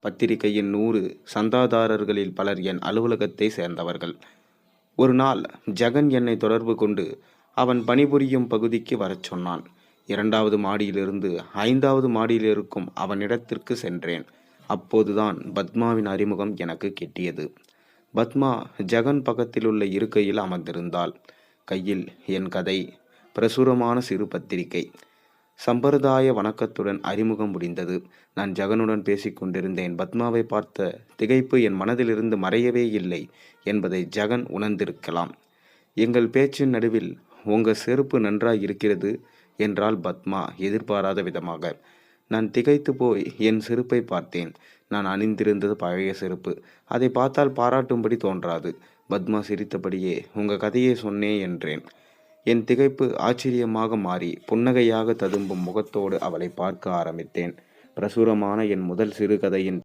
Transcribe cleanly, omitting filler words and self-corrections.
பத்திரிகையின் 100 சந்தாதாரர்களில் பலர் என் அலுவலகத்தை சேர்ந்தவர்கள். ஒரு நாள் ஜெகன் என்னை தொடர்பு கொண்டு அவன் பணிபுரியும் பகுதிக்கு வரச் சொன்னான். 2வது மாடியிலிருந்து 5வது மாடியில் இருக்கும் அவனிடத்திற்கு சென்றேன். அப்போதுதான் பத்மாவின் அறிமுகம் எனக்கு கிட்டியது. பத்மா ஜெகன் பக்கத்திலுள்ள இருக்கையில் அமர்ந்திருந்தாள். கையில் என் கதை பிரசுரமான சிறு பத்திரிகை. சம்பிரதாய வணக்கத்துடன் அறிமுகம் முடிந்தது. நான் ஜெகனுடன் பேசிக்கொண்டிருந்தேன். பத்மாவை பார்த்த திகைப்பு என் மனதிலிருந்து மறையவே இல்லை என்பதை ஜெகன் உணர்ந்திருக்கலாம். எங்கள் பேச்சின் நடுவில், உங்க செருப்பு நன்றாய் இருக்கிறது என்றாள் பத்மா எதிர்பாராத விதமாக. நான் திகைத்து போய் என் செருப்பை பார்த்தேன். நான் அணிந்திருந்தது பழைய செருப்பு. அதை பார்த்தால் பாராட்டும்படி தோன்றாது. பத்மா சிரித்தபடியே, உங்க கதையை சொன்னே என்றேன். என் திகைப்பு ஆச்சரியமாக மாறி புன்னகையாக ததும்பும் முகத்தோடு அவளை பார்க்க ஆரம்பித்தேன். பிரசுரமான என் முதல் சிறுகதையின்